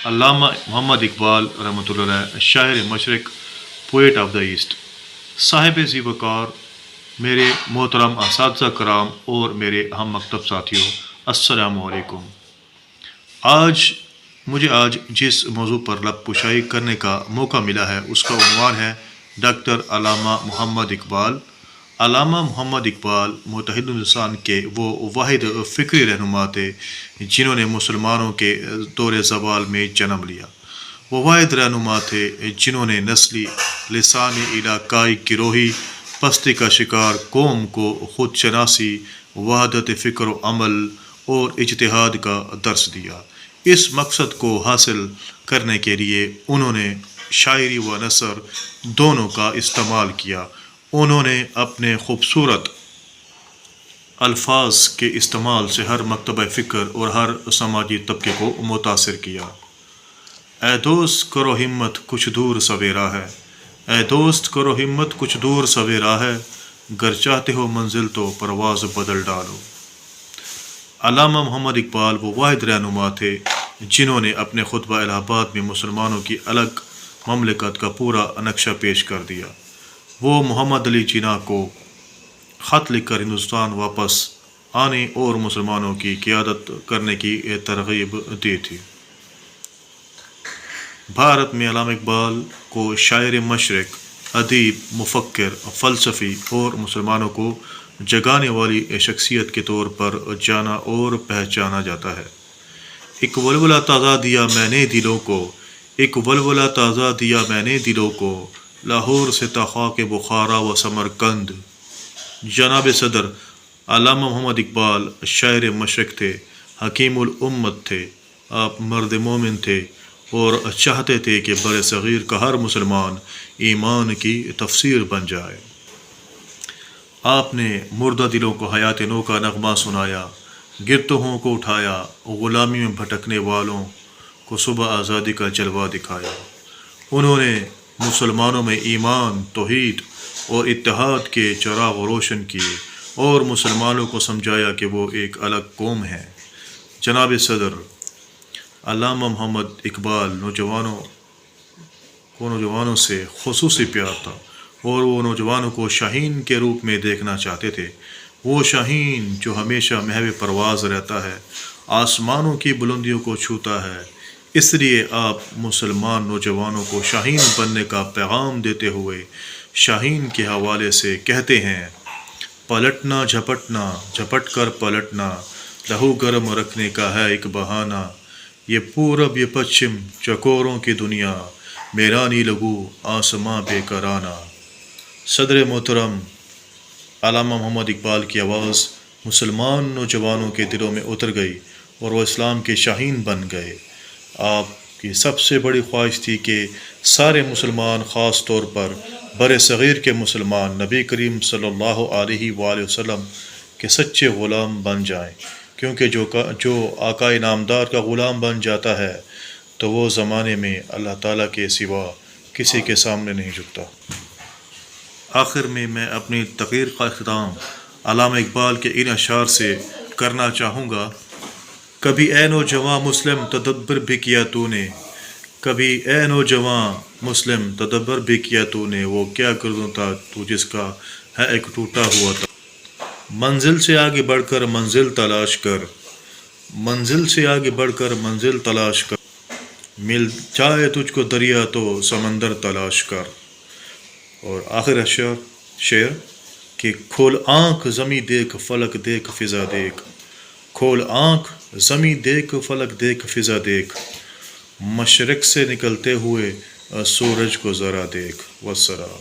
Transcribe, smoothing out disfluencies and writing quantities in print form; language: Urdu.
علامہ محمد اقبال رحمۃ اللہ علیہ، شاعر مشرق، پوئٹ آف دا ایسٹ، صاحب ذی وقار، میرے محترم اساتذہ کرام اور میرے ہم مکتب ساتھیوں، السلام علیکم۔ آج جس موضوع پر لب کشائی کرنے کا موقع ملا ہے اس کا عنوان ہے ڈاکٹر علامہ محمد اقبال۔ علامہ محمد اقبال متحد ہندوستان کے وہ واحد فکری رہنما تھے جنہوں نے مسلمانوں کے دور زوال میں جنم لیا۔ وہ واحد رہنما تھے جنہوں نے نسلی، لسانی، علاقائی، گروہی پستی کا شکار قوم کو خود شناسی، وحدت فکر و عمل اور اجتہاد کا درس دیا۔ اس مقصد کو حاصل کرنے کے لیے انہوں نے شاعری و نثر دونوں کا استعمال کیا۔ انہوں نے اپنے خوبصورت الفاظ کے استعمال سے ہر مکتبہ فکر اور ہر سماجی طبقے کو متاثر کیا۔ اے دوست کرو ہمت کچھ دور سویرا ہے، اے دوست کرو ہمت کچھ دور سویرا ہے، گر چاہتے ہو منزل تو پرواز بدل ڈالو۔ علامہ محمد اقبال وہ واحد رہنما تھے جنہوں نے اپنے خطبہ الہ آباد میں مسلمانوں کی الگ مملکت کا پورا نقشہ پیش کر دیا۔ وہ محمد علی جناح کو خط لکھ کر ہندوستان واپس آنے اور مسلمانوں کی قیادت کرنے کی ترغیب دی تھی۔ بھارت میں علامہ اقبال کو شاعر مشرق، ادیب، مفکر، فلسفی اور مسلمانوں کو جگانے والی شخصیت کے طور پر جانا اور پہچانا جاتا ہے۔ ایک ولولہ تازہ دیا میں نے دلوں کو، ایک ولولہ تازہ دیا میں نے دلوں کو، لاہور سے تا خاک بخارا و سمرقند۔ جناب صدر علامہ محمد اقبال شاعر مشرق تھے، حکیم الامت تھے، آپ مرد مومن تھے اور چاہتے تھے کہ بر صغیر کا ہر مسلمان ایمان کی تفسیر بن جائے۔ آپ نے مردہ دلوں کو حیات نو کا نغمہ سنایا، گرتوہوں کو اٹھایا، غلامی میں بھٹکنے والوں کو صبح آزادی کا جلوہ دکھایا۔ انہوں نے مسلمانوں میں ایمان، توحید اور اتحاد کے چراغ روشن کیے اور مسلمانوں کو سمجھایا کہ وہ ایک الگ قوم ہے۔ جناب صدر علامہ محمد اقبال نوجوانوں سے خصوصی پیار تھا اور وہ نوجوانوں کو شاہین کے روپ میں دیکھنا چاہتے تھے۔ وہ شاہین جو ہمیشہ محو پرواز رہتا ہے، آسمانوں کی بلندیوں کو چھوتا ہے۔ اس لیے آپ مسلمان نوجوانوں کو شاہین بننے کا پیغام دیتے ہوئے شاہین کے حوالے سے کہتے ہیں: پلٹنا جھپٹنا، جھپٹ کر پلٹنا، لہو گرم رکھنے کا ہے ایک بہانہ، یہ پورب یہ پچھم چکوروں کی دنیا، میرا نہیں لگو آسماں بے کرانہ۔ صدر محترم علامہ محمد اقبال کی آواز مسلمان نوجوانوں کے دلوں میں اتر گئی اور وہ اسلام کے شاہین بن گئے۔ آپ کی سب سے بڑی خواہش تھی کہ سارے مسلمان، خاص طور پر بر صغیر کے مسلمان، نبی کریم صلی اللہ علیہ وآلہ وسلم کے سچے غلام بن جائیں، کیونکہ جو آقا نامدار کا غلام بن جاتا ہے تو وہ زمانے میں اللہ تعالیٰ کے سوا کسی کے سامنے نہیں جھکتا۔ آخر میں اپنی تقریر کا اختتام علامہ اقبال کے ان اشعار سے کرنا چاہوں گا: کبھی اے نوجواں مسلم تدبر بھی کیا تو نے، کبھی اے نوجواں مسلم تدبر بھی کیا تو نے، وہ کیا گردوں تھا تو جس کا ہے ایک ٹوٹا ہوا تھا۔ منزل سے آگے بڑھ کر منزل تلاش کر، منزل سے آگے بڑھ کر منزل تلاش کر، مل جائے تجھ کو دریا تو سمندر تلاش کر۔ اور آخر شعر کہ کھول آنکھ زمیں دیکھ، فلک دیکھ، فضا دیکھ، کھول آنکھ زمیں دیکھ، فلک دیکھ، فضا دیکھ، مشرق سے نکلتے ہوئے سورج کو ذرا دیکھ۔ والسلام۔